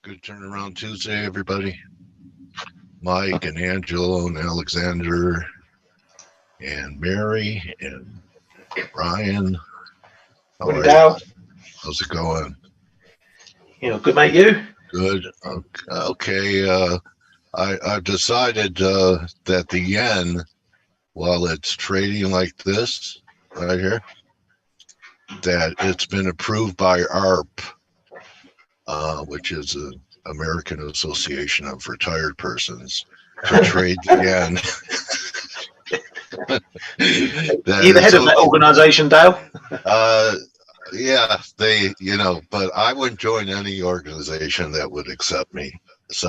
Good turnaround Tuesday, everybody. Mike and Angelo and Alexander and Mary and Ryan. Morning, Dale. How's it going? Good, mate. You? Good. Okay. I've decided that the yen, while it's trading like this right here, that it's been approved by ARP, which is the American Association of Retired Persons, to trade the yen. You're the head of that organization, Dale? Yeah, but I wouldn't join any organization that would accept me. So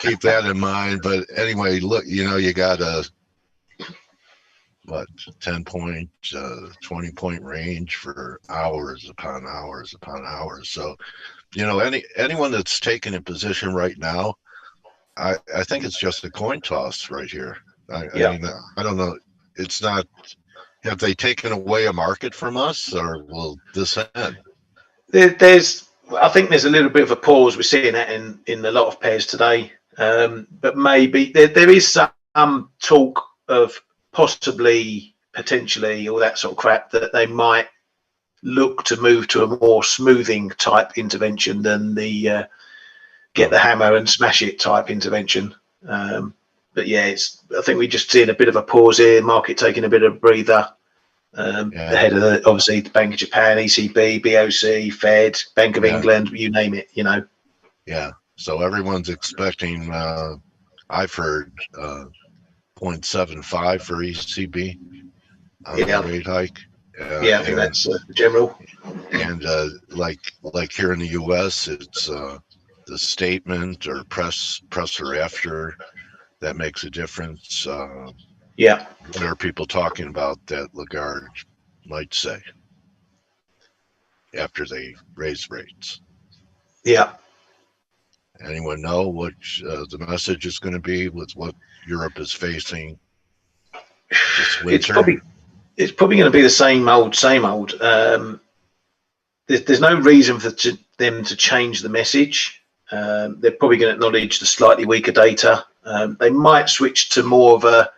keep that in mind. But anyway, look, you got a 10-point, 20-point range for hours upon hours upon hours. So, anyone that's taking a position right now, I think it's just a coin toss right here. I mean, I don't know. It's not. Have they taken away a market from us, or will this end? I think there's a little bit of a pause. We're seeing that in a lot of pairs today. But maybe there is some talk of possibly, potentially, all that sort of crap, that they might look to move to a more smoothing type intervention than the get the hammer and smash it type intervention. But yeah, I think we're just seeing a bit of a pause here, market taking a bit of a breather. The head of obviously the Bank of Japan, ECB, BOC, Fed, Bank of England, you name it, Yeah. So everyone's expecting, I've heard 0.75 for ECB on the rate hike. I think that's general. And like here in the US, it's the statement or presser after that makes a difference. What are people talking about that Lagarde might say after they raise rates? Yeah. Anyone know what the message is going to be with what Europe is facing this winter? It's probably going to be the same old. There's no reason for them to change the message. They're probably going to acknowledge the slightly weaker data. They might switch to more of a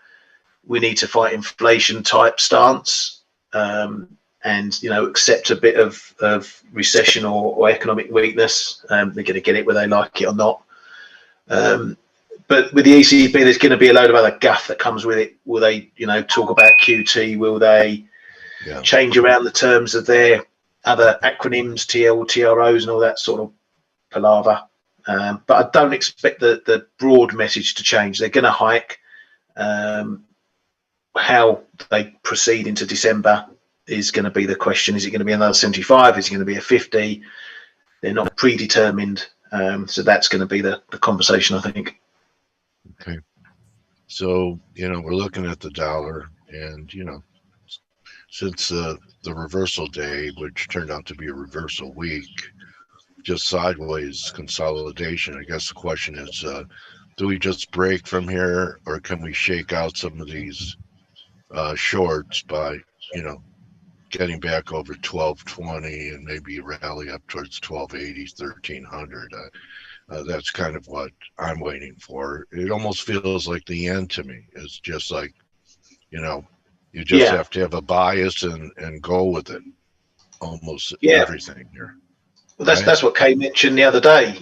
we need to fight inflation type stance, and accept a bit of recession or economic weakness. They're going to get it whether they like it or not. But with the ECB, there's going to be a load of other guff that comes with it. Will they, talk about QT? Will they change around the terms of their other acronyms, TL, TROs, and all that sort of palaver? But I don't expect the broad message to change. They're going to hike. How they proceed into December is going to be the question. Is it going to be another 75? Is it going to be a 50? They're not predetermined. So that's going to be the conversation, I think. Okay. So, we're looking at the dollar, and, since the reversal day, which turned out to be a reversal week, just sideways consolidation, I guess the question is, do we just break from here, or can we shake out some of these shorts by, getting back over 1220 and maybe rally up towards 1280, 1300? That's kind of what I'm waiting for. It almost feels like the end to me. It's just like, you just have to have a bias and go with it. Almost everything here. Well, that's what Kay mentioned the other day.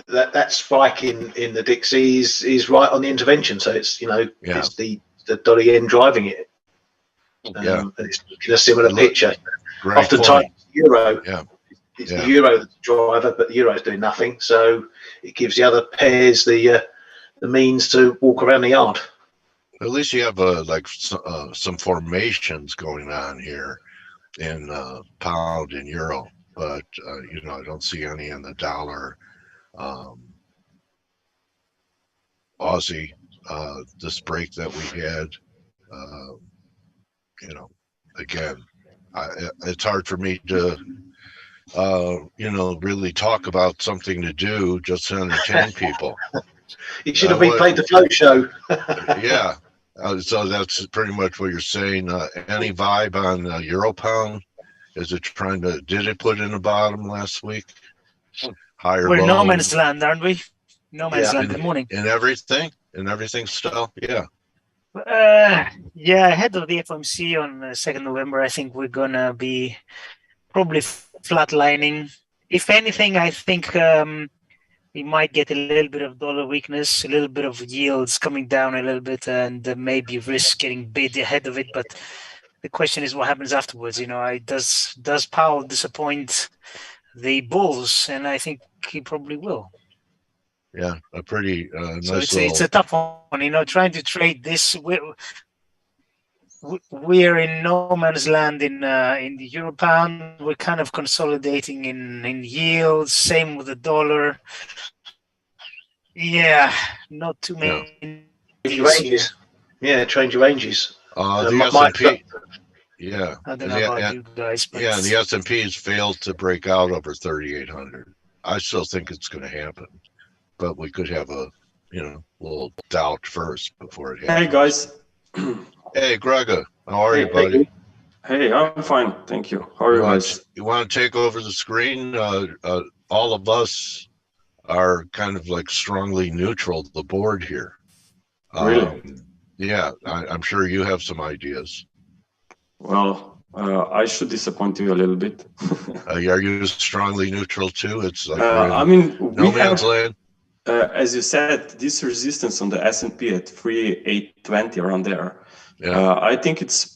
That spike in the Dixie is right on the intervention. So it's it's the dollar yen driving it. It's a similar picture. Oftentimes euro. It's the euro that's the driver, but the euro is doing nothing. So it gives the other pairs the means to walk around the yard. At least you have some formations going on here in pound and euro, but I don't see any in the dollar. Aussie, this break that we had, again, it's hard for me to really talk about something to do just to entertain people. You should have replayed the flow show. Yeah. So that's pretty much what you're saying. Any vibe on Euro pound? Did it put in the bottom last week? higher We're in no low. man's land, aren't we? No man's land. Good morning. In everything still, yeah. Yeah, ahead of the FOMC on 2nd November, I think we're gonna be probably flatlining. If anything, I think we might get a little bit of dollar weakness, a little bit of yields coming down a little bit, and maybe risk getting bid ahead of it. But the question is what happens afterwards. Does Powell disappoint the bulls? And I think he probably will. Yeah, a pretty So nice it's a tough one. Trying to trade this. We're in no man's land in the euro pound. We're kind of consolidating in yields. Same with the dollar. Yeah, not too many. Ranges. Yeah, change your ranges. The S&P. Yeah. I don't know about you guys, but yeah, the S&P has failed to break out over 3,800. I still think it's going to happen, but we could have a little doubt first before it happens. Hey guys. Hey Grega, how are you, buddy? Hey, I'm fine, thank you. How are you guys? You want to take over the screen? All of us are kind of like strongly neutral to the board here. Really? Yeah, I'm sure you have some ideas. Well, I should disappoint you a little bit. Are you strongly neutral too? It's like I mean, no man's land. As you said, this resistance on the S&P at 3,820 around there. Yeah. I think it's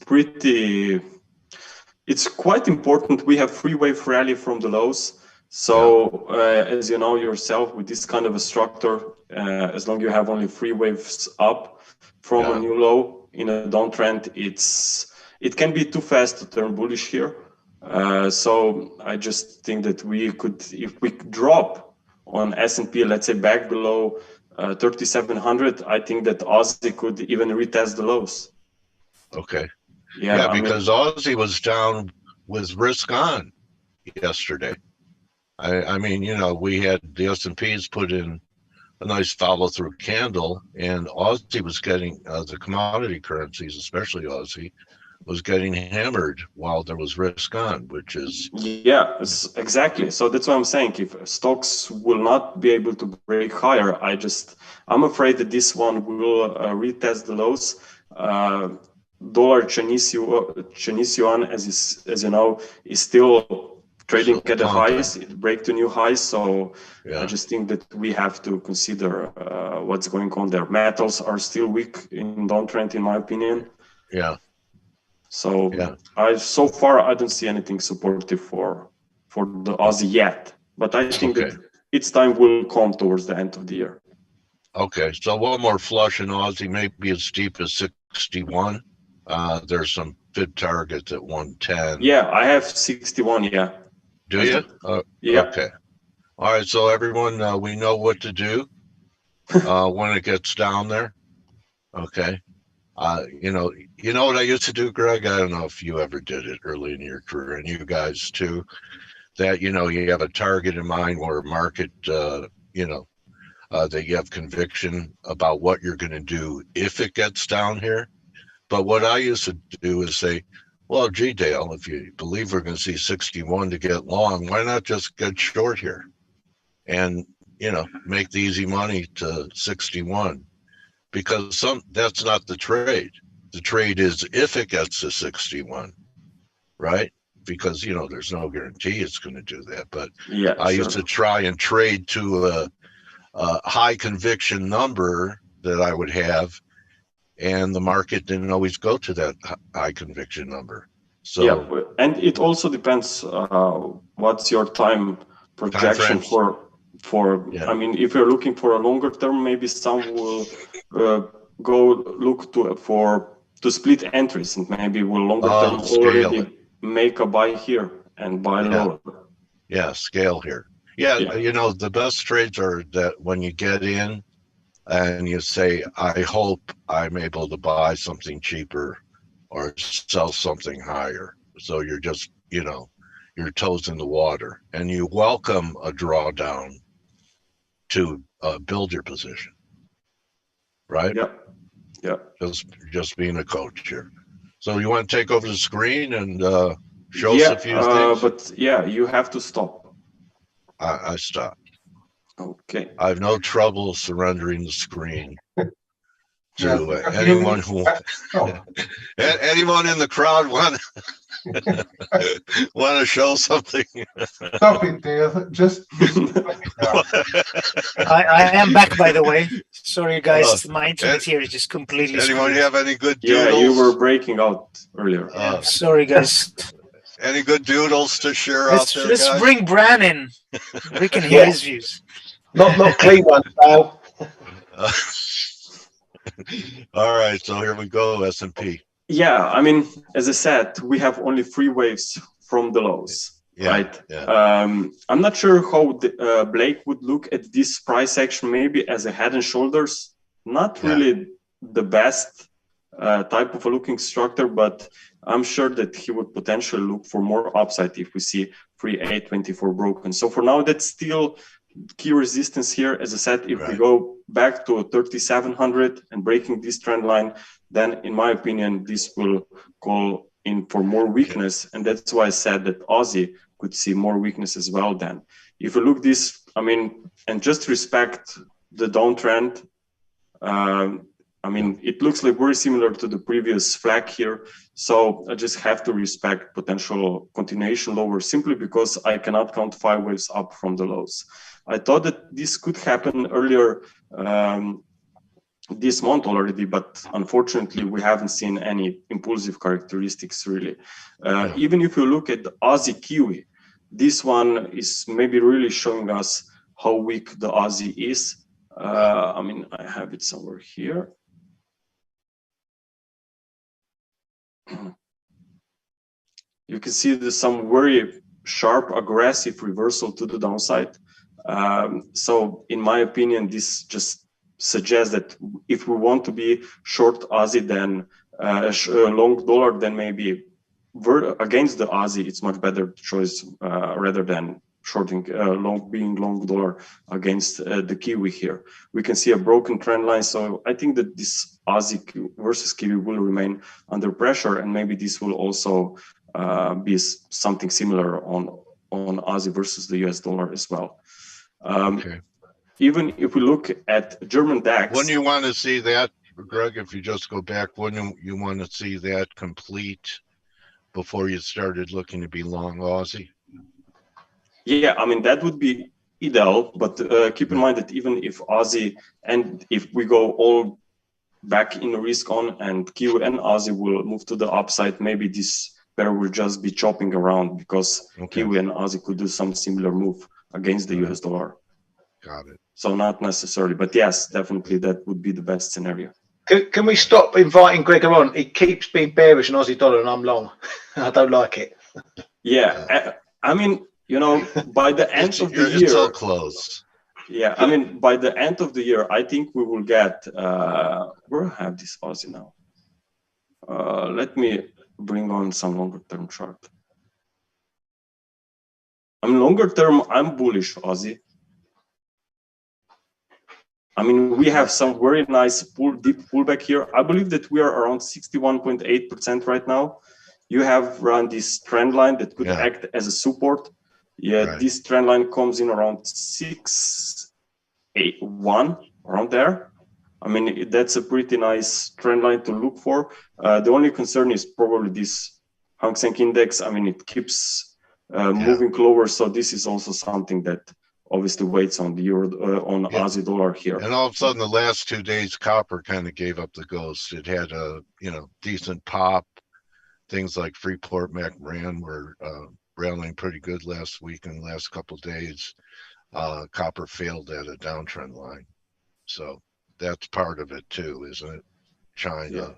quite important. We have free wave rally from the lows. So as you know yourself, with this kind of a structure, as long as you have only three waves up from a new low in a downtrend, it can be too fast to turn bullish here. So I just think that if we drop on S&P, let's say back below 3,700, I think that Aussie could even retest the lows. Okay. Yeah, because Aussie was down with risk on yesterday. I mean, we had the S&Ps put in a nice follow-through candle, and Aussie was getting the commodity currencies, especially Aussie, was getting hammered while there was risk on, which is exactly. So that's what I'm saying. If stocks will not be able to break higher, I'm afraid that this one will retest the lows. Dollar Chinese yuan, as you know, is still trading at the highs. It break to new highs. So I just think that we have to consider what's going on there. Metals are still weak in downtrend, in my opinion. Yeah. So so far I don't see anything supportive for the Aussie yet, but I think that its time will come towards the end of the year. Okay, so one more flush in Aussie, maybe as steep as 61. There's some bid targets at 110. Yeah, I have 61. Yeah. Do you? Yeah. Okay. All right. So everyone, we know what to do when it gets down there. Okay. You know what I used to do, Greg? I don't know if you ever did it early in your career, and you guys too, that, you have a target in mind or a market, that you have conviction about what you're going to do if it gets down here. But what I used to do is say, well, gee, Dale, if you believe we're going to see 61 to get long, why not just get short here and, make the easy money to 61? Because that's not the trade. The trade is if it gets to 61, right? Because, there's no guarantee it's going to do that. But I used to try and trade to a high conviction number that I would have, and the market didn't always go to that high conviction number. So and it also depends what's your time projection for I mean, if you're looking for a longer term, maybe some will go look to split entries, and maybe will longer term already make a buy here and buy lower. Yeah, scale here. Yeah, the best trades are that when you get in and you say, I hope I'm able to buy something cheaper or sell something higher. So you're just, your toes in the water, and you welcome a drawdown to build your position, right? Yeah. Just being a coach here. So you want to take over the screen and show us a few things? But you have to stop. I stopped. Okay. I have no trouble surrendering the screen to Yeah. anyone who anyone in the crowd want to show something. Stop it, Dale. Just I am back, by the way. Sorry, guys. My internet here is just completely Anyone screwed. have any good doodles? Yeah, you were breaking out earlier. Sorry, guys. Any good doodles to share out there, Let's guys? bring Bran in. We can hear his views. Not clean ones, Dale. All right, so here we go, S&P. Yeah, I mean, as I said, we have only 3 waves from the lows, right? Yeah. I'm not sure how Blake would look at this price action, maybe as a head and shoulders. Not really the best type of a looking structure, but I'm sure that he would potentially look for more upside if we see 3.824 broken. So for now, that's still key resistance here. As I said, if we go back to 3,700 and breaking this trend line, then in my opinion, this will call in for more weakness. And that's why I said that Aussie could see more weakness as well then. If you look this, I mean, and just respect the downtrend, I mean, it looks like very similar to the previous flag here. So I just have to respect potential continuation lower simply because I cannot count 5 waves up from the lows. I thought that this could happen earlier this month already, but unfortunately we haven't seen any impulsive characteristics really. Even if you look at the Aussie Kiwi, this one is maybe really showing us how weak the Aussie is. I mean, I have it somewhere here. You can see there's some very sharp, aggressive reversal to the downside. So in my opinion, this just suggests that if we want to be short Aussie, then long dollar, then maybe against the Aussie, it's much better choice rather than shorting being long dollar against the Kiwi here. We can see a broken trend line. So I think that this Aussie versus Kiwi will remain under pressure, and maybe this will also be something similar on Aussie versus the US dollar as well. Even if we look at German DAX, when you want to see that, Greg, if you just go back, wouldn't you want to see that complete before you started looking to be long Aussie? Yeah, I mean, that would be ideal, but keep in mind that even if Aussie, and if we go all back in risk on and Kiwi and Aussie will move to the upside, maybe this pair will just be chopping around because Kiwi and Aussie could do some similar move against the US dollar. Got it. So not necessarily, but yes, definitely that would be the best scenario. Can we stop inviting Grega on? He keeps being bearish on Aussie dollar and I'm long. I don't like it. Yeah, I mean, you know, by the end of the year, it's so close. Yeah, I mean, by the end of the year, I think we will get. Where I have this Aussie now? Let me bring on some longer term chart. I mean, longer term, I'm bullish Aussie. I mean, we have some very nice deep pullback here. I believe that we are around 61.8% right now. You have run this trend line that could act as a support. Yeah, this trend line comes in around 681, around there. I mean, that's a pretty nice trend line to look for. The only concern is probably this Hang Seng index. I mean, it keeps moving lower, so this is also something that obviously weights on the euro, on Aussie dollar here. And all of a sudden, the last 2 days, copper kind of gave up the ghost. It had a decent pop. Things like Freeport McMoran were rallying pretty good last week and last couple of days. Copper failed at a downtrend line, so that's part of it too, isn't it? China,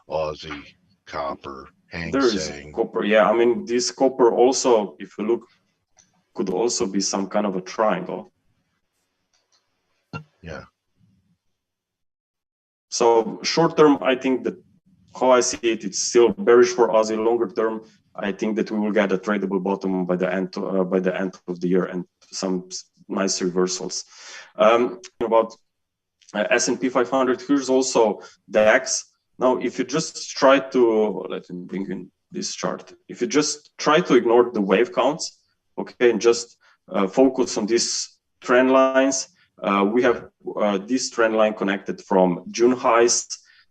Aussie, copper, Hang Seng. Copper. Yeah, I mean, this copper also, if you look, could also be some kind of a triangle. Yeah. So short term, I think that how I see it, it's still bearish for Aussie. Longer term, I think that we will get a tradable bottom by the end of the year and some nice reversals. About S&P 500, here's also DAX. Now, if you just try to, let me bring in this chart. If you just try to ignore the wave counts, okay, and just focus on this trend lines. We have this trend line connected from June highs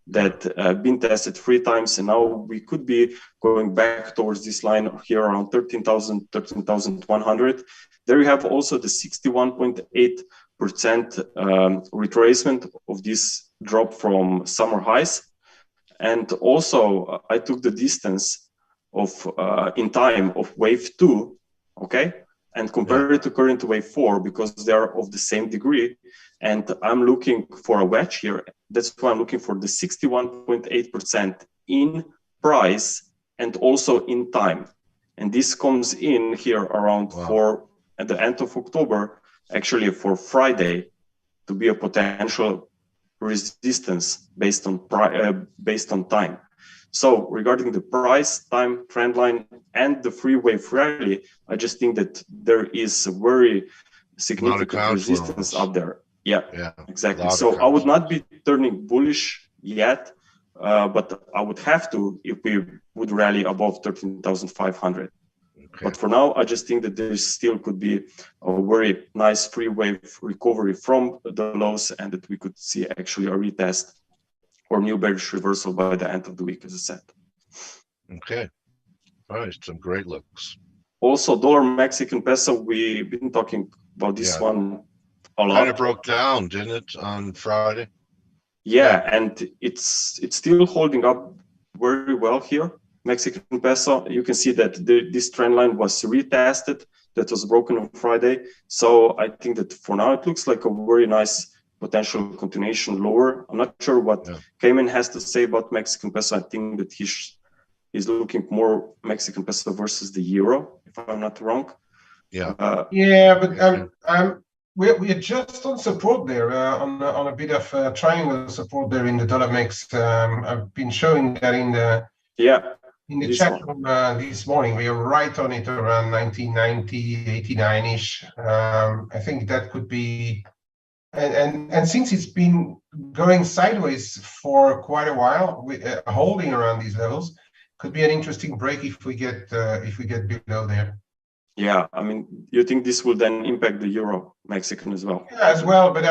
that been tested 3 times, and now we could be going back towards this line here around 13,000, 13,100. There you have also the 61.8% retracement of this drop from summer highs. And also I took the distance of in time of wave 2, okay, and compare it to current wave 4 because they are of the same degree. And I'm looking for a wedge here. That's why I'm looking for the 61.8% in price and also in time. And this comes in here around for at the end of October, actually for Friday, to be a potential resistance based on time. So regarding the price, time, trend line, and the free wave rally, I just think that there is a very significant resistance up there. Yeah, exactly. So I would not be turning bullish yet, but I would have to if we would rally above 13,500. Okay. But for now, I just think that there still could be a very nice free wave recovery from the lows, and that we could see actually a retest or new bearish reversal by the end of the week, as I said. Okay. All right. Some great looks. Also, dollar Mexican peso, we've been talking about this one a lot. Kind of broke down, didn't it, on Friday? Yeah, and it's still holding up very well here. Mexican peso, you can see that this trend line was retested. That was broken on Friday. So I think that for now, it looks like a very nice potential continuation lower. I'm not sure what Cayman has to say about Mexican peso. I think that he's looking more Mexican peso versus the euro, if I'm not wrong. Yeah. But we're just on support there, on a bit of triangle support there in the dollar mix. I've been showing that in the chat room this morning. We are right on it around 1990, 89-ish. I think that could be, and since it's been going sideways for quite a while, holding around these levels, could be an interesting break if we get below there. Yeah, I mean, you think this will then impact the euro Mexican as well? Yeah, as well, but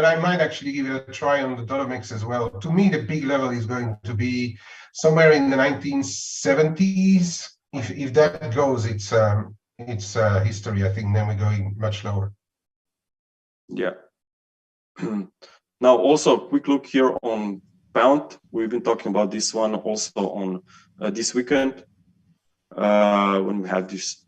I might actually give it a try on the dollar mix as well. To me, the big level is going to be somewhere in the 1970s. If that goes, it's history. I think then we're going much lower. Yeah. Now, also a quick look here on pound. We've been talking about this one also on this weekend when we had this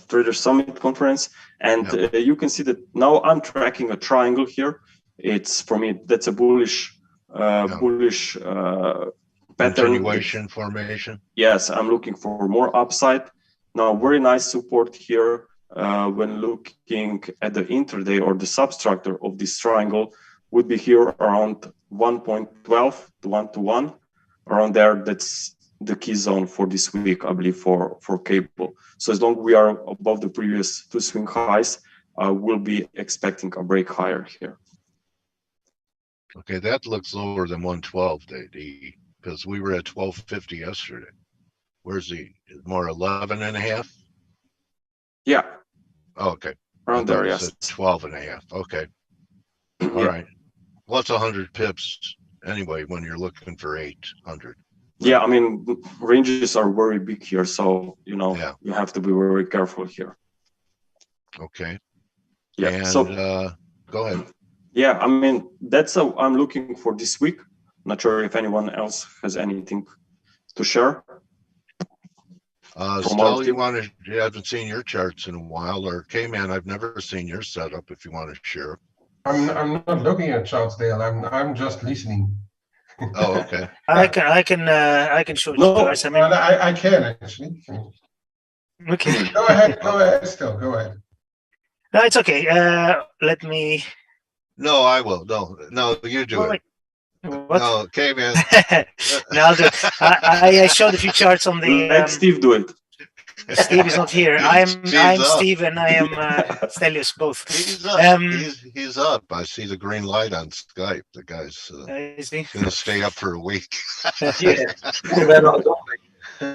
Trader Summit conference, and you can see that now I'm tracking a triangle here. It's, for me, that's a bullish pattern. Continuation formation. Yes, I'm looking for more upside. Now, very nice support here when looking at the intraday or the substructure of this triangle would be here around 1.12 to 1-to-1. Around there, that's the key zone for this week, I believe, for cable. So as long as we are above the previous 2 swing highs, we'll be expecting a break higher here. Okay, that looks lower than 112, because we were at 1250 yesterday. Where's the more 11.5? Yeah. Oh, okay. Around there, yes. 12.5. Okay. All right. What's 100 pips anyway when you're looking for 800? Yeah, I mean, ranges are very big here, so you have to be very careful here. Okay. Yeah. And, so go ahead. Yeah, I mean, that's how I'm looking for this week. Not sure if anyone else has anything to share. Stel, you haven't seen your charts in a while, or K-Man, I've never seen your setup. If you want to share. I'm not looking at charts, Dale. I'm just listening. Oh, okay. I can show you guys. I mean, I can actually. Okay. Go ahead, Stel. Go ahead. No, it's okay. Let me. No, I will. No, you do it. What? No, okay, man. No, I'll do it. I showed a few charts on the. Let Steve do it. Steve is not here. I'm Steve and I am Stelios, both. He's up. I see the green light on Skype. The guy's going to stay up for a week. Yeah.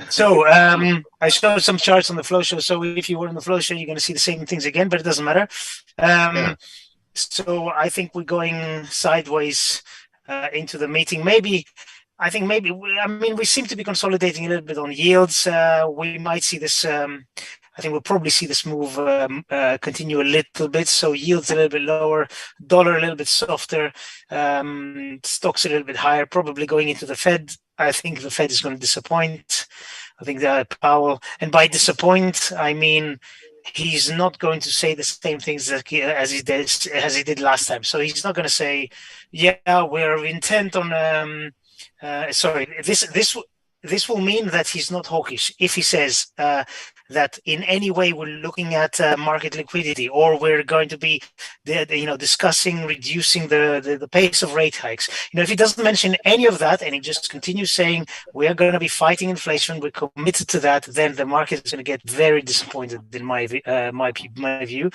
So I showed some charts on the flow show. So if you were on the flow show, you're going to see the same things again, but it doesn't matter. So I think we're going sideways into the meeting. I mean, we seem to be consolidating a little bit on yields. We might see this. I think we'll probably see this move continue a little bit. So yields a little bit lower, dollar a little bit softer, stocks a little bit higher, probably going into the Fed. I think the Fed is going to disappoint. I think that Powell, and by disappoint, I mean he's not going to say the same things as he did last time. So he's not going to say, "Yeah, we're intent on." This will mean that he's not hawkish if he says that in any way we're looking at market liquidity, or we're going to be, discussing reducing the pace of rate hikes. If he doesn't mention any of that and he just continues saying we are going to be fighting inflation, we're committed to that, then the market is going to get very disappointed in my view.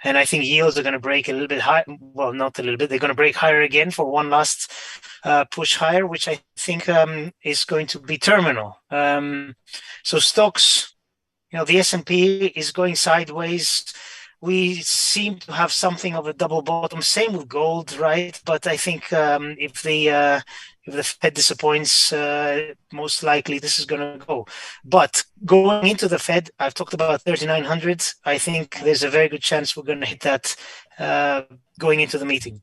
And I think yields are going to break a little bit high. Well, not a little bit. They're going to break higher again for one last push higher, which I think is going to be terminal. So stocks, the S&P is going sideways. We seem to have something of a double bottom. Same with gold, right? But I think if the Fed disappoints, most likely this is going to go. But going into the Fed, I've talked about 3,900. I think there's a very good chance we're going to hit that going into the meeting.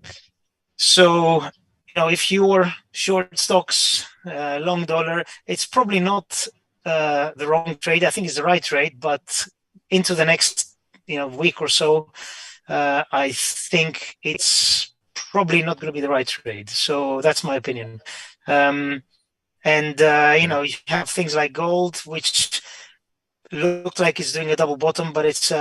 So, if you're short stocks, long dollar, it's probably not the wrong trade. I think it's the right trade, but into the next week or so, I think it's probably not going to be the right trade. So that's my opinion. You have things like gold, which looked like it's doing a double bottom, but it's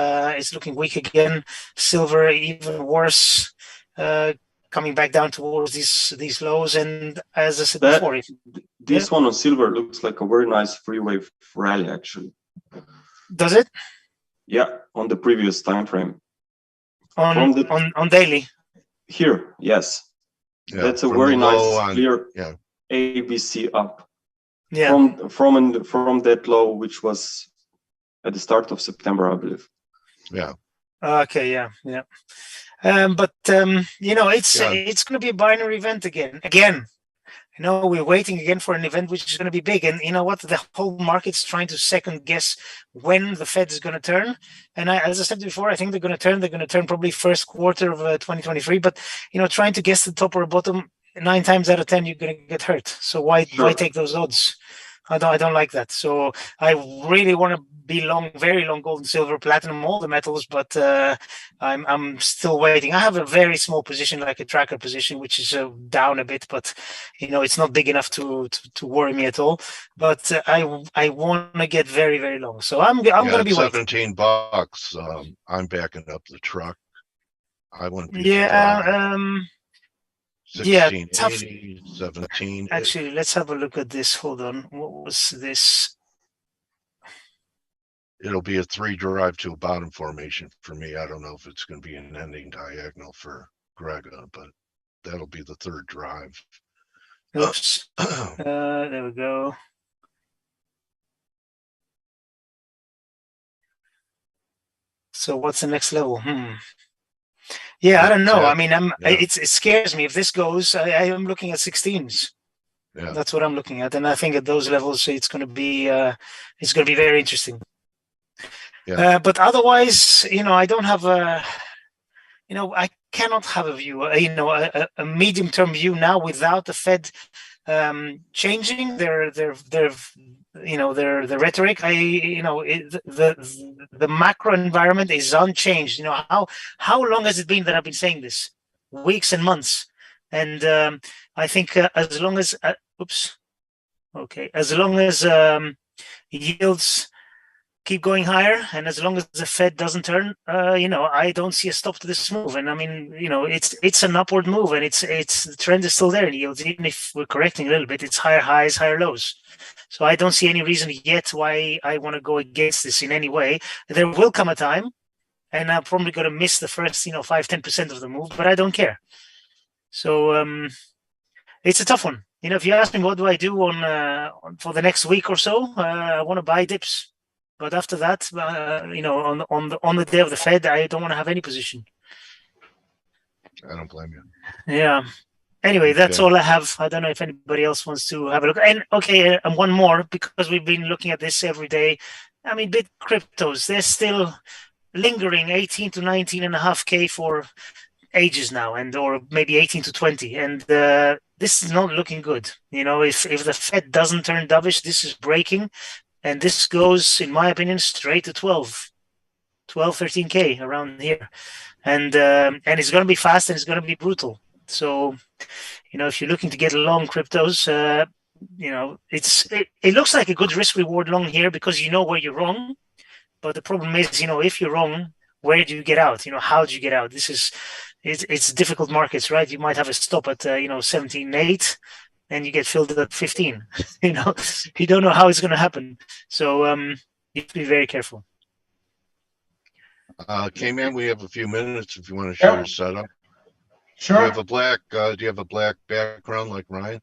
looking weak again. Silver, even worse, coming back down towards these lows. And as I said before, this one on silver looks like a very nice free wave rally, actually. Does it? Yeah, on the previous time frame. On daily. Here, yes. Yeah, that's a very nice clear ABC up. Yeah. From that low, which was at the start of September, I believe. Yeah. Okay. Yeah. But it's going to be a binary event again. We're waiting again for an event which is going to be big. And you know what? The whole market's trying to second guess when the Fed is going to turn. And as I said before, I think they're going to turn. They're going to turn probably first quarter of 2023. But, trying to guess the top or bottom 9 times out of 10, you're going to get hurt. So why take those odds? I don't like that. So I really want to be long, very long gold and silver, platinum, all the metals, but I'm still waiting. I have a very small position, like a tracker position, which is down a bit, but it's not big enough to worry me at all. But I want to get very, very long. So I'm going to be waiting. $17. I'm backing up the truck. I wouldn't be 16, tough. 80, 17. Actually, let's have a look at this. Hold on. What was this? It'll be a 3 drive to a bottom formation for me. I don't know if it's going to be an ending diagonal for Grega, but that'll be the 3rd drive. Oops. There we go. So what's the next level? Yeah, I don't know. I mean, it scares me. If this goes, I am looking at 16s. Yeah. That's what I'm looking at, and I think at those levels, it's going to be very interesting. Yeah. But otherwise, I don't have I cannot have a view, a medium-term view now without the Fed changing their rhetoric. The macro environment is unchanged. How long has it been that I've been saying this? Weeks and months. And I think as long as yields keep going higher, and as long as the Fed doesn't turn, I don't see a stop to this move. And I mean, it's an upward move, and the trend is still there in yields, even if we're correcting a little bit. It's higher highs, higher lows. So I don't see any reason yet why I want to go against this in any way. There will come a time, and I'm probably going to miss the first 5-10% of the move, but I don't care. So it's a tough one. if you ask me what do I do for the next week or so, I want to buy dips, but after that, on the day of the Fed, I don't want to have any position. I don't blame you. Yeah. Anyway, that's all I have. I don't know if anybody else wants to have a look. And okay, and one more, because we've been looking at this every day. I mean, big cryptos, they're still lingering 18 to 19.5K for ages now, or maybe 18 to 20. And this is not looking good. If the Fed doesn't turn dovish, this is breaking. And this goes, in my opinion, straight to 12, 13K around here. And it's going to be fast and it's going to be brutal. So, if you're looking to get long cryptos, it looks like a good risk reward long here because you know where you're wrong. But the problem is, if you're wrong, where do you get out? How do you get out? It's difficult markets, right? You might have a stop at 17.8 and you get filled at 15. You don't know how it's going to happen. So you have to be very careful. K-Man, we have a few minutes if you want to show your setup. Sure. Do you have a black background like Ryan?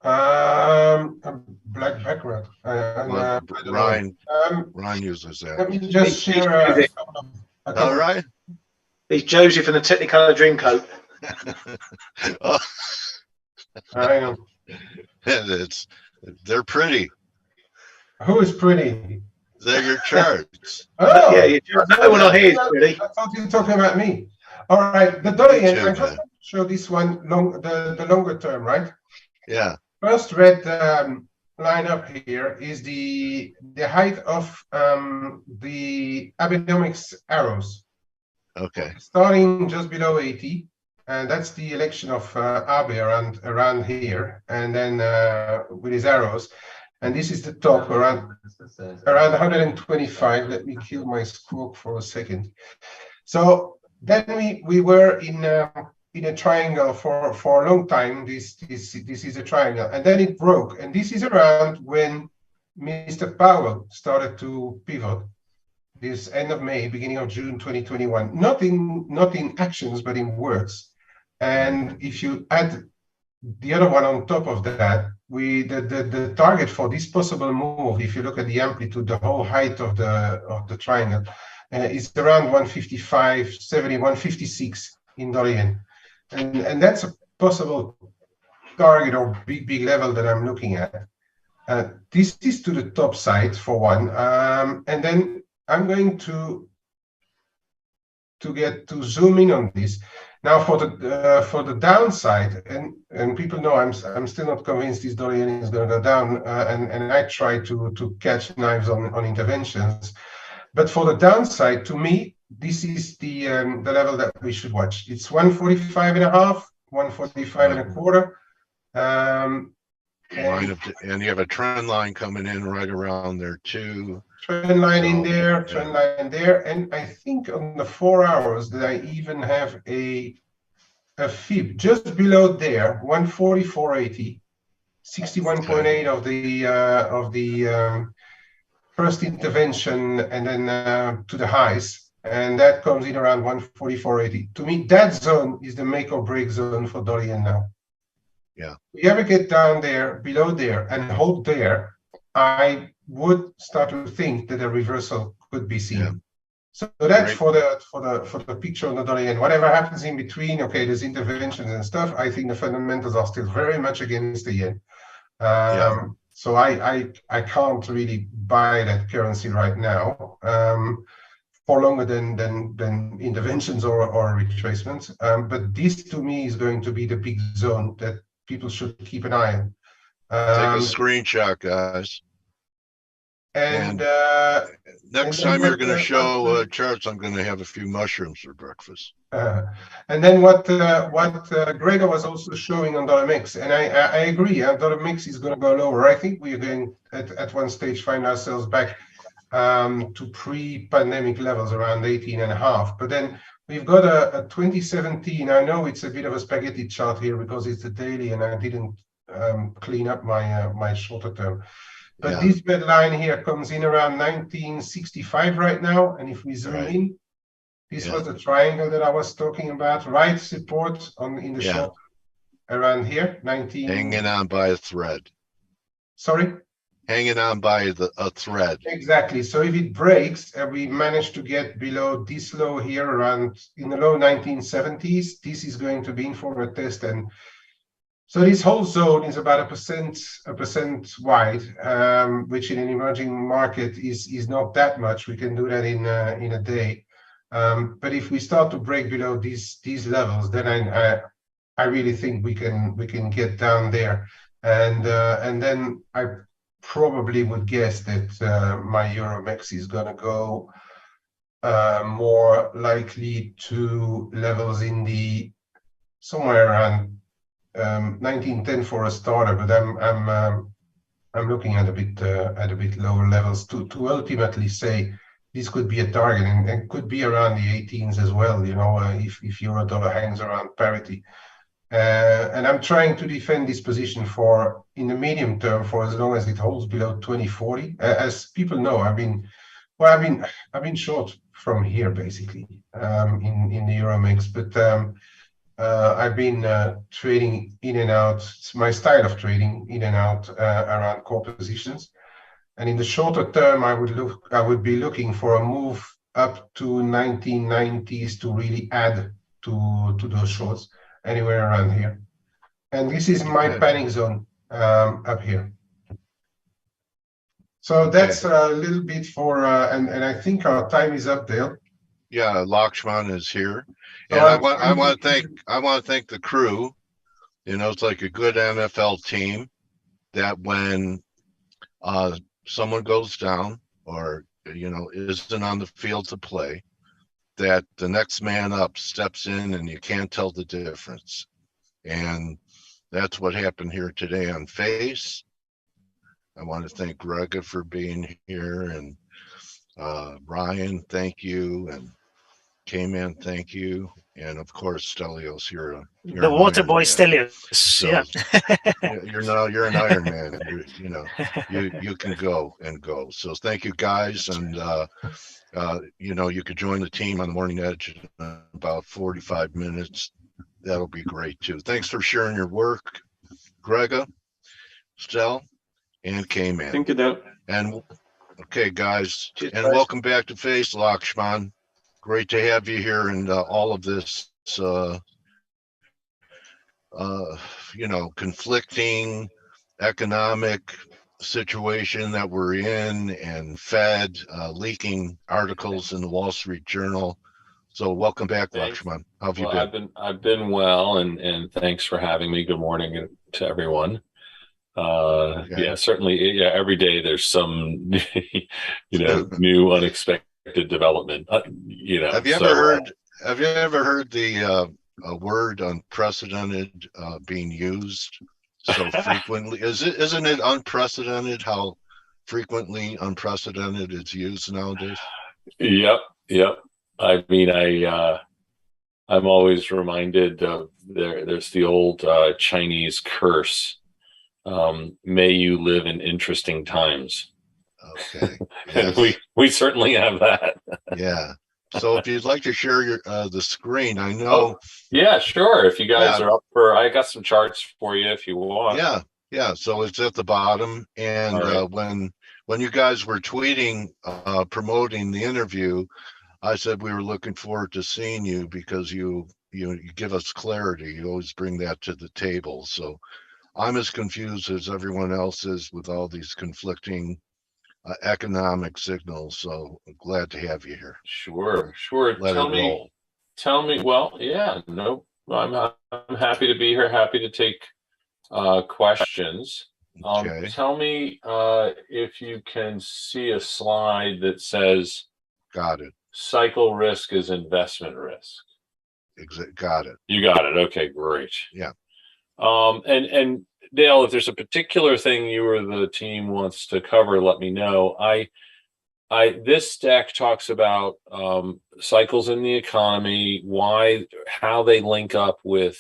A black background. Ryan uses that. Let me just share. All right. He's Joseph in a Technicolor dream coat. Oh. Hang on. They're pretty. Who is pretty? They're your charts. Oh, yeah, no one on here is pretty. I thought you were talking about me. All right, the dollar yen. I'm going to show this one the longer term, right? Yeah. First red line up here is the height of the Abenomics arrows. Okay. Starting just below 80, and that's the election of Abe around here, and then with his arrows. And this is the top around 125. Let me kill my squawk for a second. So then we were in a triangle for a long time. This is a triangle, and then it broke. And this is around when Mr. Powell started to pivot. This end of May, beginning of June 2021. Not in actions, but in words. And if you add the other one on top of that, the target for this possible move, if you look at the amplitude, the whole height of the triangle, is around 155.70, 156 in dollar yen, and that's a possible target or big level that I'm looking at. This is to the top side for one, and then I'm going to zoom in on this. Now for the downside, and people know I'm still not convinced this dollar yen is going to go down, and I try to catch knives on interventions. But for the downside, to me, this is the level that we should watch. It's 145.5, 145.25. And you have a trend line coming in right around there too. Trend line in there, trend line there, and I think on the 4 hours that I even have a fib just below there, 144.80, 61.8 of the first intervention, and then to the highs, and that comes in around 144.80. To me, that zone is the make or break zone for dollar yen now. Yeah. If you ever get down there, below there, and hold there, I would start to think that a reversal could be seen. Yeah. So that's for the picture on the dollar yen. Whatever happens in between, okay, there's interventions and stuff. I think the fundamentals are still very much against the yen. So I can't really buy that currency right now for longer than interventions or retracements. But this to me is going to be the big zone that people should keep an eye on. Take a screenshot, guys. And next time you're going to show charts, I'm going to have a few mushrooms for breakfast. And then what Grega was also showing on $MX, and I agree, $MX is going to go lower. I think we are going at one stage find ourselves back to pre-pandemic levels around 18.5. But then we've got a 2017. I know it's a bit of a spaghetti chart here because it's a daily, and I didn't clean up my shorter term. But this red line here comes in around 1965 right now. And if we zoom in, this was the triangle that I was talking about, right support in the short. around here, 19. Hanging on by a thread. Sorry? Hanging on by a thread. Exactly. So if it breaks and we manage to get below this low here around in the low 1970s, this is going to be in for a test. And so this whole zone is about a percent wide, which in an emerging market is not that much. We can do that in a day. But if we start to break below these levels, then I really think we can get down there. And then I probably would guess that my Euromex is going to go more likely to levels in the somewhere around 1910 for a starter, but I'm looking at a bit lower levels to ultimately say this could be a target and could be around the 18s as well. You know, if euro dollar hangs around parity. And I'm trying to defend this position for in the medium term for as long as it holds below 2040. As people know, I've been short from here basically in the Euromex, but I've been trading in and out. It's my style of trading in and out around core positions. And in the shorter term, I would be looking for a move up to 1990s to really add to those shorts. Anywhere around here, and this is my panic zone up here. So that's a little bit for and I think our time is up, Dale. Yeah, Lakshman is here, and I want to thank the crew. You know, it's like a good NFL team that when someone goes down or isn't on the field to play, that the next man up steps in and you can't tell the difference. And that's what happened here today on F.A.C.E. I want to thank Grega for being here, and Ryan, thank you, and K-Man, thank you, and of course Stelios, you're the water boy Stelios. So, yeah. you're an Iron Man, and you can go. So thank you guys, and you could join the team on the Morning Edge in about 45 minutes. That'll be great too. Thanks for sharing your work, Grega, Stel, and K-Man. Thank you, Dale. And okay, guys, and welcome back to F.A.C.E, Lakshman. Great to have you here, and all of this, conflicting economic situation that we're in, and Fed leaking articles in the Wall Street Journal. So welcome back, Lakshman. How have you been? I've been well, and thanks for having me. Good morning to everyone. Yeah, certainly. Yeah, every day there's some, new unexpected development. Have you ever heard the word unprecedented being used so frequently? Isn't it unprecedented how frequently unprecedented is used nowadays? Yep. I mean, I'm always reminded of there's the old Chinese curse. May you live in interesting times. Okay. Yes. And we certainly have that. Yeah. So if you'd like to share your the screen, I know. Yeah, sure. If you guys are up for, I got some charts for you if you want. Yeah. So it's at the bottom, and right. When you guys were tweeting promoting the interview, I said we were looking forward to seeing you because you give us clarity. You always bring that to the table. So I'm as confused as everyone else is with all these conflicting economic signals. So I'm glad to have you here. Sure. Tell me. Well, yeah, no, I'm happy to be here. Happy to take questions. Okay. Tell me if you can see a slide that says, got it. Cycle risk is investment risk. Got it. You got it. Okay, great. Yeah. And Dale, if there's a particular thing you or the team wants to cover, let me know. This deck talks about cycles in the economy, how they link up with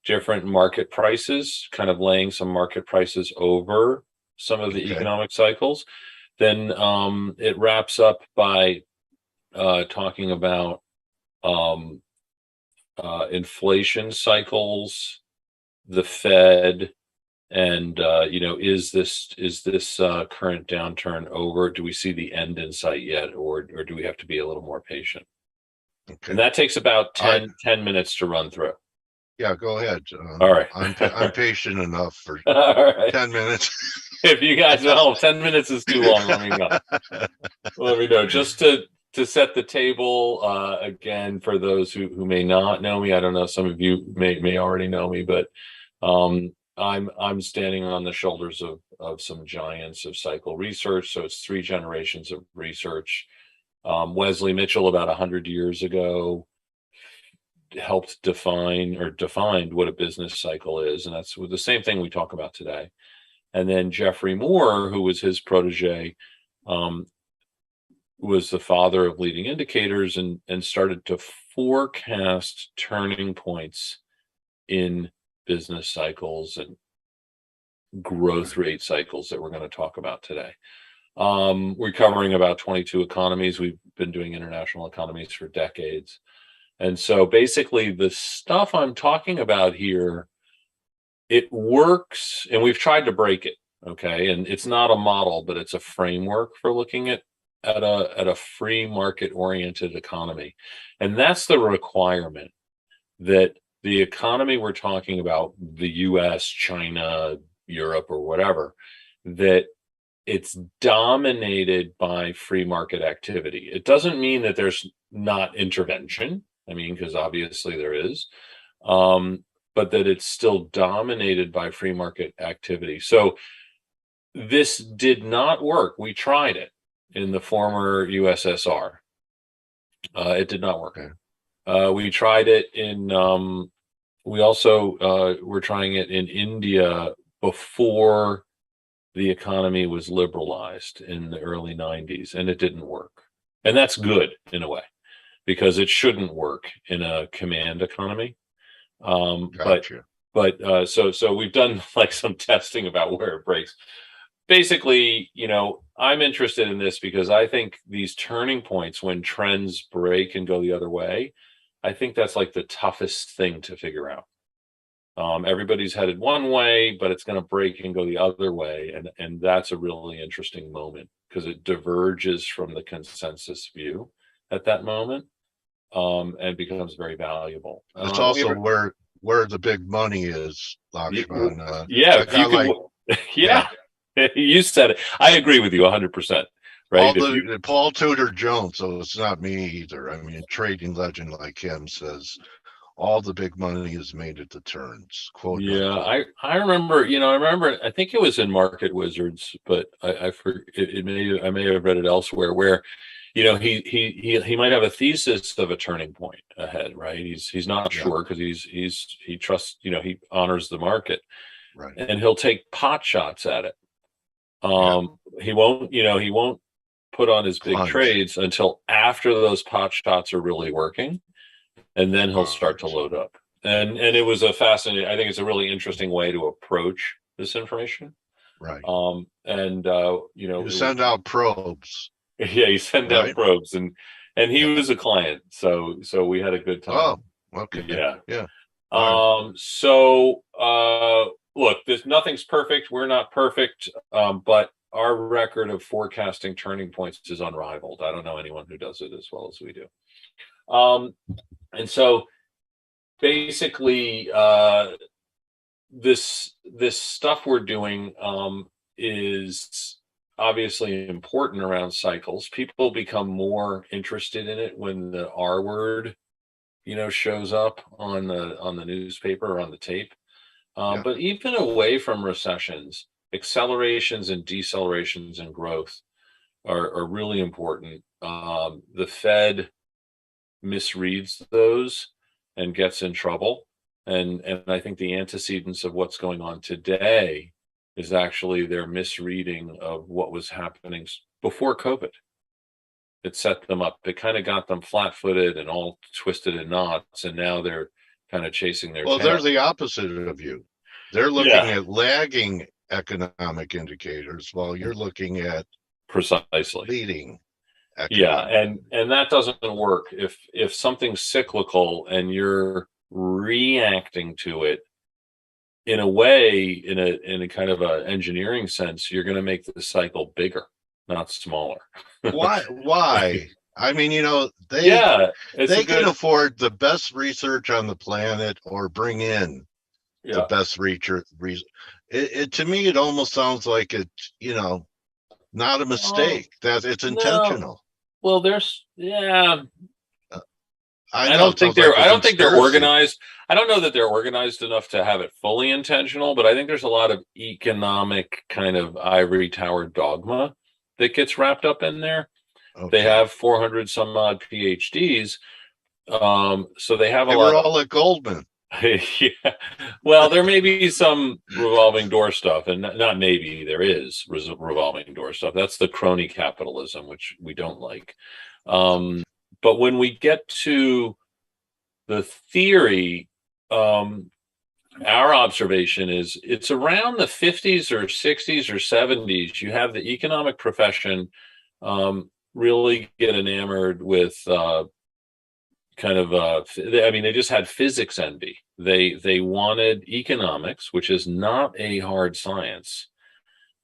different market prices, kind of laying some market prices over some of the economic cycles. Then it wraps up by talking about inflation cycles the Fed and is this current downturn over? Do we see the end in sight yet, or do we have to be a little more patient? Okay. And that takes about 10 minutes to run through. Yeah, go ahead. All right. I'm patient enough for All right. 10 minutes. If you guys 10 minutes is too long, let me know. Let me know. Just to set the table, again, for those who may not know me, I don't know, some of you may already know me, but I'm standing on the shoulders of some giants of cycle research. So it's 3 generations of research. Wesley Mitchell, about 100 years ago, helped defined what a business cycle is, and that's the same thing we talk about today. And then Jeffrey Moore, who was his protege, was the father of leading indicators and started to forecast turning points in business cycles and growth rate cycles that we're going to talk about today. We're covering about 22 economies. We've been doing international economies for decades. And so basically the stuff I'm talking about here, it works, and we've tried to break it, okay? And it's not a model, but it's a framework for looking at a free market oriented economy. And that's the requirement, that the economy we're talking about, the US, China, Europe, or whatever, that it's dominated by free market activity. It doesn't mean that there's not intervention. I mean, because obviously there is, but that it's still dominated by free market activity. So this did not work. We tried it in the former USSR. It did not work. We tried it in, we also were trying it in India before the economy was liberalized in the early 90s, and it didn't work. And that's good in a way, because it shouldn't work in a command economy. Gotcha. But so we've done like some testing about where it breaks. Basically, I'm interested in this because I think these turning points, when trends break and go the other way, I think that's like the toughest thing to figure out. Everybody's headed one way, but it's going to break and go the other way. And that's a really interesting moment, because it diverges from the consensus view at that moment, and becomes very valuable. It's also where the big money is, Lakshman. Yeah. You said it. I agree with you 100%. Right. Paul Tudor Jones, so it's not me either. I mean, trading legend like him says all the big money is made at the turns. Quote. Yeah, I remember. I think it was in Market Wizards, but I may have read it elsewhere, where he might have a thesis of a turning point ahead, right? He's not sure, because he trusts, he honors the market, right? And he'll take pot shots at it. He won't put on his big trades until after those pot shots are really working, and then he'll start to load up. And it was a fascinating, I think it's a really interesting way to approach this information. Right. You send out probes. Yeah, you send out probes, and he was a client, so we had a good time. Oh, okay. Yeah. So look, nothing's perfect. We're not perfect, but our record of forecasting turning points is unrivaled. I don't know anyone who does it as well as we do. And so basically, this stuff we're doing is obviously important around cycles. People become more interested in it when the R word, shows up on the newspaper or on the tape. But even away from recessions, accelerations and decelerations in growth are really important. The Fed misreads those and gets in trouble. And I think the antecedents of what's going on today is actually their misreading of what was happening before COVID. It set them up. It kind of got them flat-footed and all twisted in knots, and now they're kind of chasing their tail. They're the opposite of you. They're looking at lagging economic indicators while you're looking at precisely leading. And that doesn't work if something's cyclical and you're reacting to it in a way, in a kind of a engineering sense, you're going to make the cycle bigger, not smaller. Why? I mean, they can afford the best research on the planet or bring in the best research. To me, it almost sounds like it's, not a mistake, that it's intentional. Well, I don't think they're organized. I don't know that they're organized enough to have it fully intentional, but I think there's a lot of economic kind of ivory tower dogma that gets wrapped up in there. Okay. They have 400 some odd PhDs. So they have a lot. We're all at Goldman. Yeah. Well, there may be some revolving door stuff, and not maybe, there is revolving door stuff. That's the crony capitalism, which we don't like. But when we get to the theory, our observation is it's around the 50s or 60s or 70s, you have the economic profession really get enamored with they just had physics envy. They wanted economics, which is not a hard science,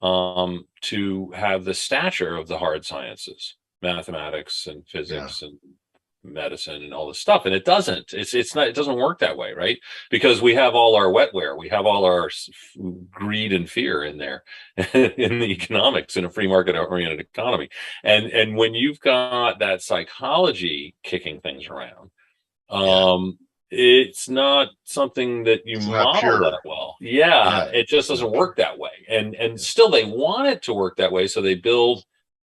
to have the stature of the hard sciences, mathematics and physics and medicine and all this stuff. And it doesn't. It doesn't work that way, right? Because we have all our wetware, we have all our greed and fear in there in the economics in a free market oriented economy. And when you've got that psychology kicking things around, it's not something that you model that well. It just doesn't work that way. And still they want it to work that way, so they build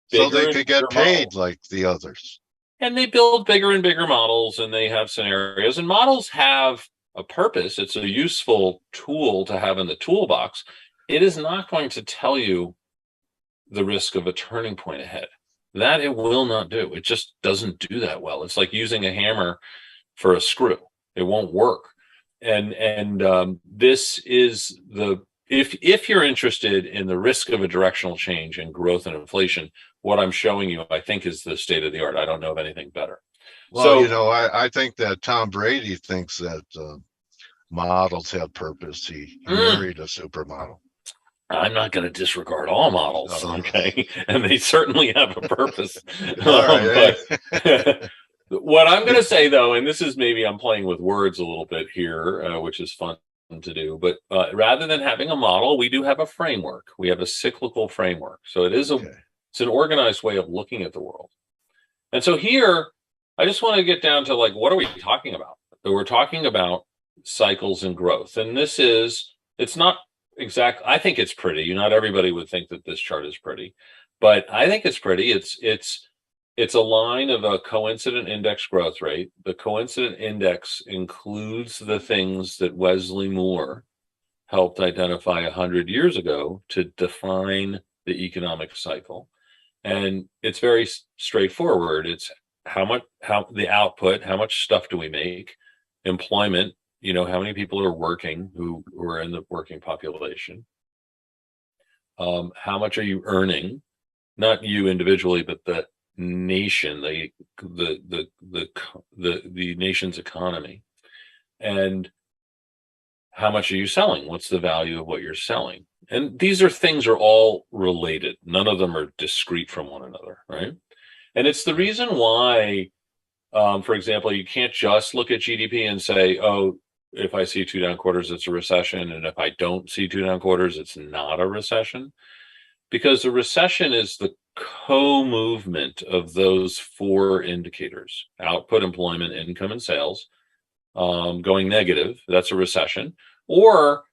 bigger, so they could get paid models, like the others. And they build bigger and bigger models, and they have scenarios, and models have a purpose. It's a useful tool to have in the toolbox. It is not going to tell you the risk of a turning point ahead. That it will not do. It just doesn't do that well. It's like using a hammer for a screw. It won't work. And this is if you're interested in the risk of a directional change in growth and inflation, what I'm showing you, I think, is the state of the art. I don't know of anything better. Well, I think that Tom Brady thinks that models have purpose. He married a supermodel. I'm not going to disregard all models, okay? And they certainly have a purpose. All right. But what I'm going to say, though, and this is maybe I'm playing with words a little bit here, which is fun to do, but rather than having a model, we do have a framework. We have a cyclical framework. So it is it's an organized way of looking at the world. And so here, I just want to get down to what are we talking about? So we're talking about cycles and growth. And it's not exact. I think it's pretty. Not everybody would think that this chart is pretty, but I think it's pretty. It's a line of a coincident index growth rate. The coincident index includes the things that Wesley Moore helped identify 100 years ago to define the economic cycle. And it's very straightforward. It's how the output, how much stuff do we make, employment, how many people are working who are in the working population, how much are you earning, not you individually, but the nation, the nation's economy, and how much are you selling? What's the value of what you're selling? And these things are all related. None of them are discrete from one another, right? And it's the reason why, for example, you can't just look at GDP and say, oh, if I see 2 down quarters, it's a recession. And if I don't see 2 down quarters, it's not a recession. Because a recession is the co-movement of those 4 indicators: output, employment, income, and sales, going negative. That's a recession. Or,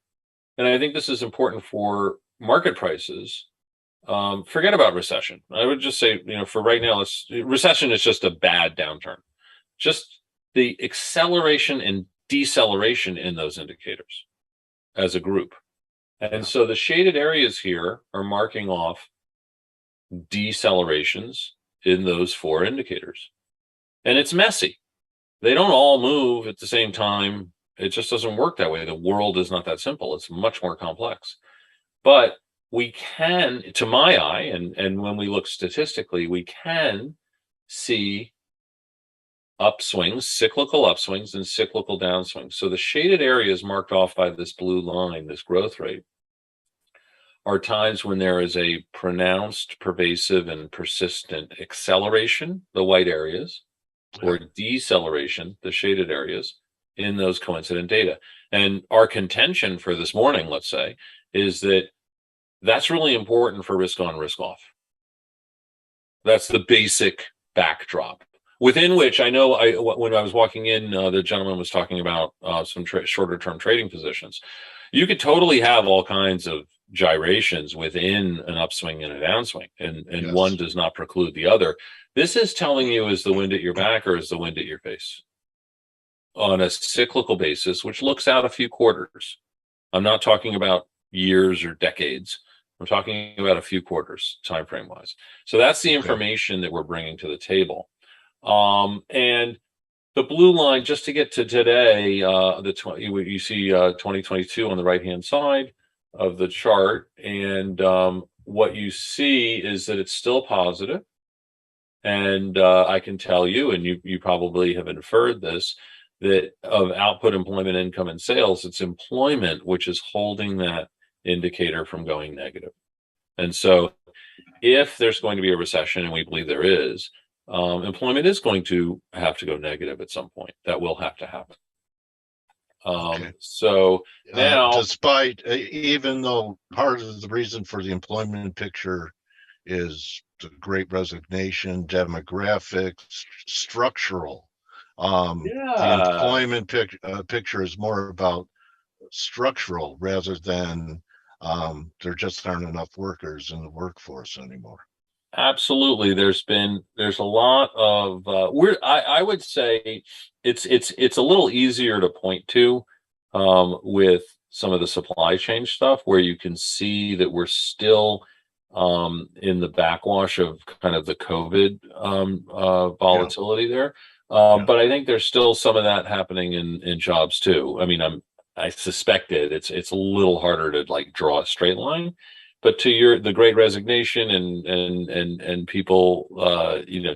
and I think this is important for market prices, forget about recession. I would just say, for right now, recession is just a bad downturn. Just the acceleration and deceleration in those indicators as a group. And so the shaded areas here are marking off decelerations in those 4 indicators. And it's messy. They don't all move at the same time. It just doesn't work that way. The world is not that simple. It's much more complex. But we can, to my eye, and when we look statistically, we can see upswings, cyclical upswings, and cyclical downswings. So the shaded areas marked off by this blue line, this growth rate, are times when there is a pronounced, pervasive, and persistent acceleration, the white areas, or deceleration, the shaded areas, in those coincident data. And our contention for this morning, let's say, is that that's really important for risk on, risk off. That's the basic backdrop, within which I know when I was walking in, the gentleman was talking about some shorter term trading positions. You could totally have all kinds of gyrations within an upswing and a downswing, and yes, one does not preclude the other. This is telling you, is the wind at your back or is the wind at your face? On a cyclical basis, which looks out a few quarters. I'm not talking about years or decades. I'm talking about a few quarters, time frame wise. So that's the information that we're bringing to the table. And the blue line, just to get to today, you see 2022 on the right hand side of the chart, and what you see is that it's still positive. And I can tell you, and you probably have inferred this, that of output, employment, income, and sales, it's employment which is holding that indicator from going negative. And so if there's going to be a recession, and we believe there is, employment is going to have to go negative at some point. That will have to happen. So now, despite, even though part of the reason for the employment picture is the Great Resignation, demographics, structural, the employment picture is more about structural rather than there just aren't enough workers in the workforce anymore. Absolutely. There's a lot of I would say it's a little easier to point to with some of the supply chain stuff, where you can see that we're still in the backwash of kind of the COVID volatility there. But I think there's still some of that happening in jobs too. I mean, I suspect it's a little harder to like draw a straight line. But to the Great Resignation and people,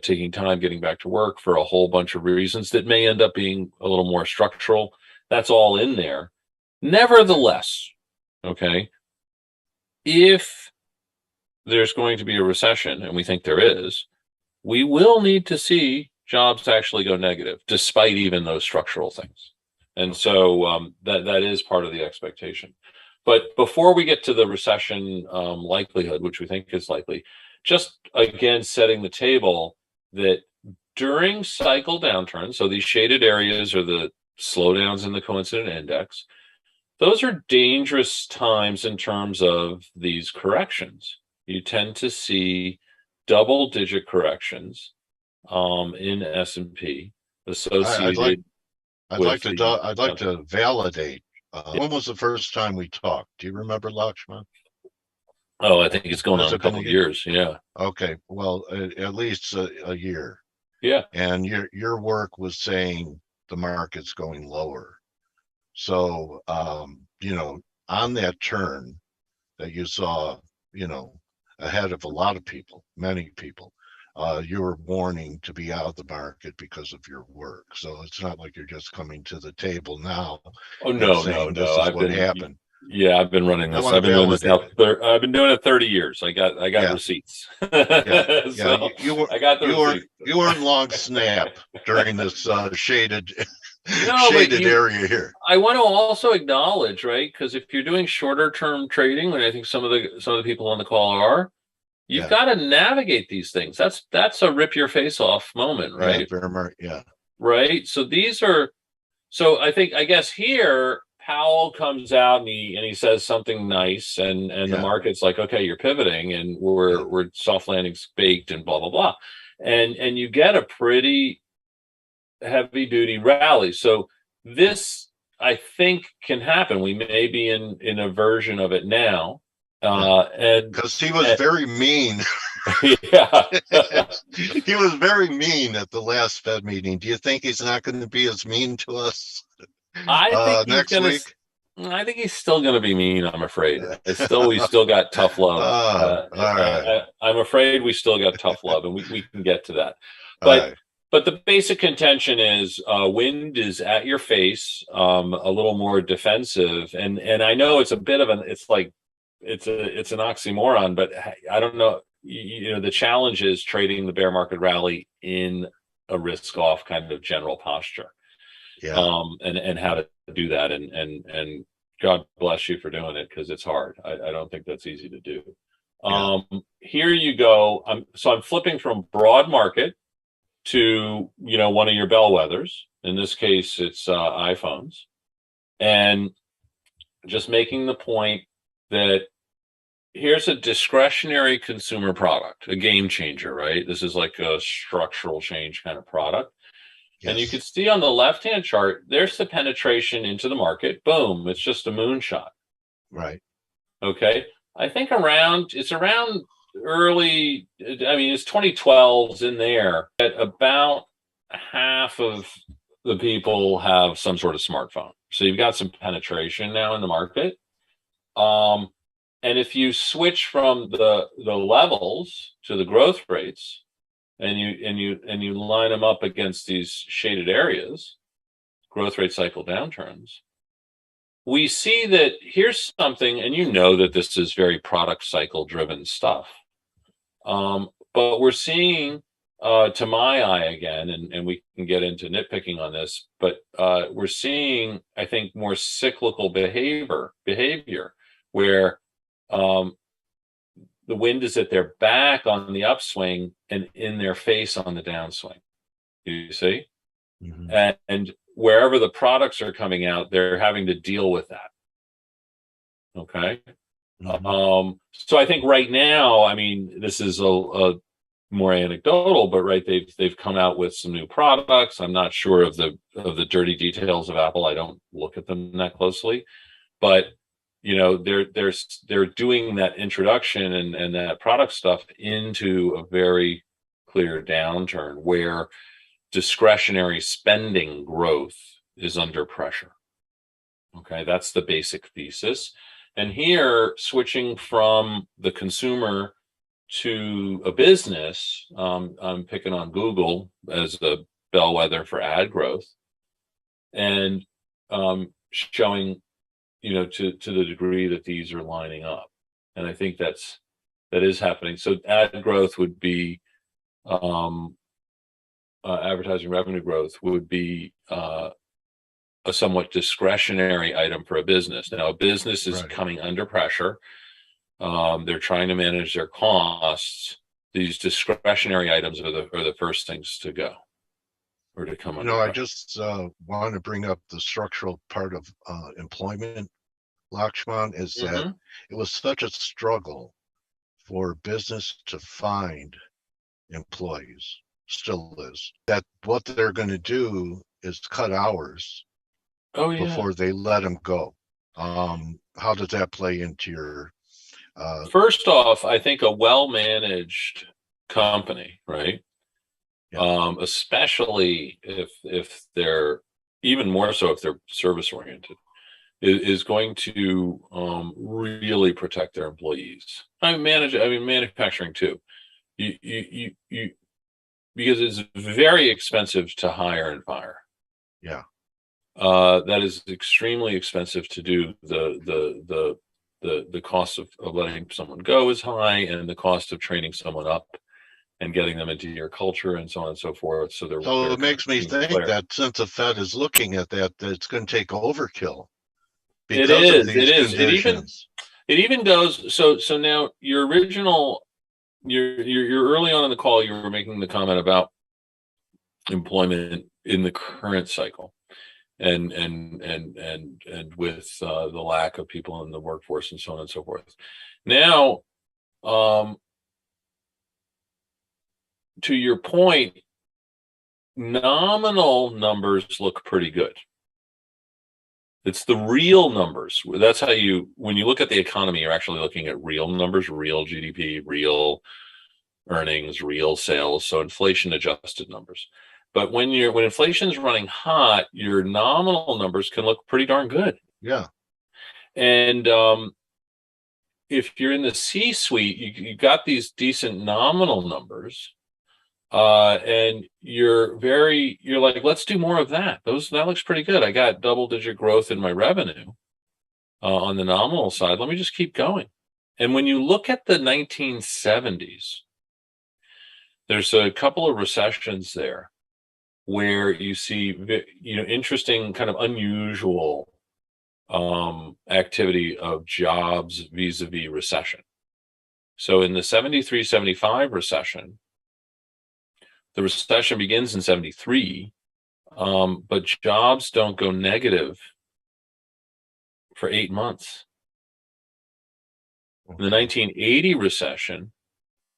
taking time getting back to work for a whole bunch of reasons that may end up being a little more structural, that's all in there. Nevertheless, okay, if there's going to be a recession, and we think there is, we will need to see jobs actually go negative, despite even those structural things. And so that is part of the expectation. But before we get to the recession likelihood, which we think is likely, just again setting the table that during cycle downturns, so these shaded areas are the slowdowns in the coincident index, those are dangerous times in terms of these corrections. You tend to see double-digit corrections in S&P associated. I'd like to validate. When was the first time we talked? Do you remember, Lakshman? Oh, I think it's going on a couple of years. Yeah. Okay. Well, at least a year. Yeah. And your work was saying the market's going lower. So, on that turn that you saw, ahead of a lot of people, many people, you were warning to be out of the market because of your work. So it's not like you're just coming to the table now. Oh, no. This is what happened. Yeah, I've been running this. I've been doing this now. I've been doing it 30 years. I got receipts. So I got the receipts. You weren't long snap during this shaded area here. I want to also acknowledge, right? Because if you're doing shorter term trading, and I think some of the people on the call are, you've got to navigate these things. That's a rip your face off moment, right? Yeah. Right. So I guess here Powell comes out and he says something nice, and the market's like, okay, you're pivoting, and we're soft landings baked, and blah blah blah, and you get a pretty heavy duty rally. So this, I think, can happen. We may be in a version of it now. And because he was very mean. Yeah. He was very mean at the last Fed meeting. Do you think he's not going to be as mean to us next week? I think he's still going to be mean, I'm afraid. We still got tough love. All right. I'm afraid we still got tough love, and we can get to that. But But the basic contention is wind is at your face, a little more defensive, and I know it's a bit of it's an oxymoron, but I don't know. You know, the challenge is trading the bear market rally in a risk-off kind of general posture, and how to do that, and God bless you for doing it, because it's hard. I don't think that's easy to do. Here you go. I'm flipping from broad market to, you know, one of your bellwethers. In this case, it's iPhones, and just making the point that here's a discretionary consumer product, a game changer, right? This is like a structural change kind of product. Yes. And you can see on the left-hand chart, there's the penetration into the market. Boom, it's just a moonshot. Right. Okay. I think it's around early, I mean, it's 2012's in there, that about half of the people have some sort of smartphone. So you've got some penetration now in the market. And if you switch from the levels to the growth rates, and you line them up against these shaded areas, growth rate cycle downturns, we see that here's something, and you know that this is very product cycle driven stuff. But we're seeing, to my eye again, and we can get into nitpicking on this, but we're seeing, I think, more cyclical behavior where the wind is at their back on the upswing and in their face on the downswing. You see? Mm-hmm. And wherever the products are coming out, they're having to deal with that. Okay. Mm-hmm. So I think right now, I mean, this is a more anecdotal, but right, they've come out with some new products. I'm not sure of the dirty details of Apple. I don't look at them that closely, but you know, they're doing that introduction and that product stuff into a very clear downturn where discretionary spending growth is under pressure. Okay, that's the basic thesis. And here, switching from the consumer to a business, I'm picking on Google as the bellwether for ad growth, and showing, you know, to the degree that these are lining up. And I think that is happening. So ad growth would be, advertising revenue growth would be a somewhat discretionary item for a business. Now, a business is coming under pressure. They're trying to manage their costs. These discretionary items are the first things to go, or to come under pressure. I just want to bring up the structural part of employment, Lakshman, is that it was such a struggle for business to find employees, still is, that what they're going to do is cut hours before they let them go. How does that play into your first off, I think a well-managed company, right? Especially if they're, even more so if they're service oriented, is going to really protect their employees. Manufacturing too. You because it's very expensive to hire and fire. Yeah. That is extremely expensive to do. The cost of letting someone go is high, and the cost of training someone up and getting them into your culture and so on and so forth. So it makes me think that since the Fed is looking at that it's going to take overkill. It is. It even goes. So now your original, you're early on in the call, you were making the comment about employment in the current cycle, and with the lack of people in the workforce and so on and so forth. Now, to your point, nominal numbers look pretty good. It's the real numbers. That's how when you look at the economy, you're actually looking at real numbers, real GDP, real earnings, real sales. So inflation adjusted numbers. But when inflation is running hot, your nominal numbers can look pretty darn good. Yeah. And if you're in the C-suite, you got these decent nominal numbers. and you're like, let's do more of that. That looks pretty good. I got double-digit growth in my revenue on the nominal side. Let me just keep going. And when you look at the 1970s, there's a couple of recessions there where you see, interesting, kind of unusual activity of jobs vis-a-vis recession. So in the 73-75 recession, the recession begins in 73, but jobs don't go negative for 8 months. In the 1980 recession,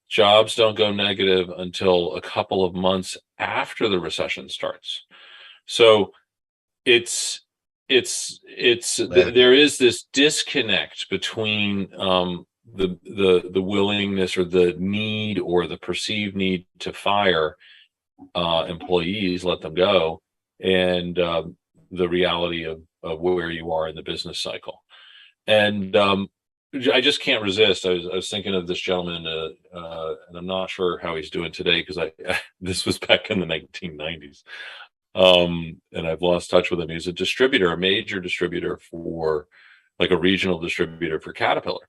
jobs don't go negative until a couple of months after the recession starts. So there is this disconnect between the willingness or the need or the perceived need to fire employees, let them go, and the reality of where you are in the business cycle. And I just can't resist. I was thinking of this gentleman, and I'm not sure how he's doing today, because this was back in the 1990s, and I've lost touch with him. He's a distributor, a major distributor for, like a regional distributor for Caterpillar,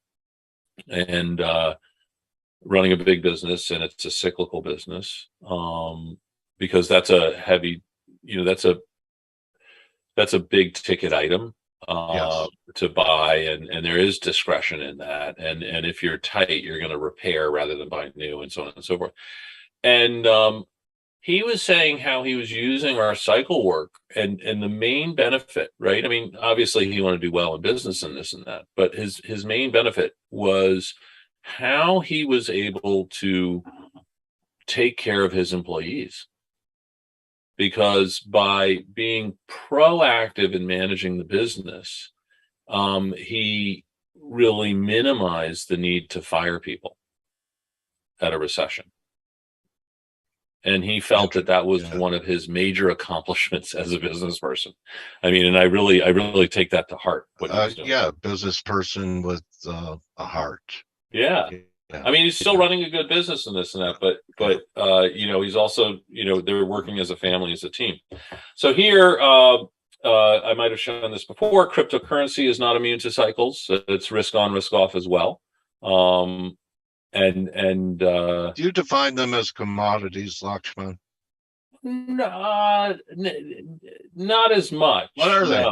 and running a big business, and it's a cyclical business, because that's a heavy, that's a big ticket item. Yes. To buy, and there is discretion in that, and if you're tight, you're going to repair rather than buy new, and so on and so forth. And he was saying how he was using our cycle work, and the main benefit, right? I mean, obviously he wanted to do well in business and this and that, but his main benefit was how he was able to take care of his employees. Because by being proactive in managing the business, he really minimized the need to fire people at a recession. And he felt that was one of his major accomplishments as a business person. I mean, and I really take that to heart. Business person with a heart. Yeah. I mean, he's still running a good business and this and that, but he's also, they're working as a family, as a team. So here, I might have shown this before. Cryptocurrency is not immune to cycles. It's risk on, risk off as well. Do you define them as commodities, Lakshman? Not as much. What are they?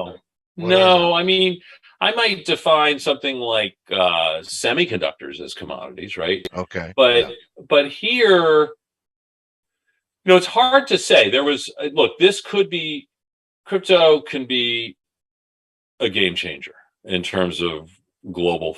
No, I mean, I might define something like semiconductors as commodities, right? Okay. But here, it's hard to say. Crypto can be a game changer in terms of global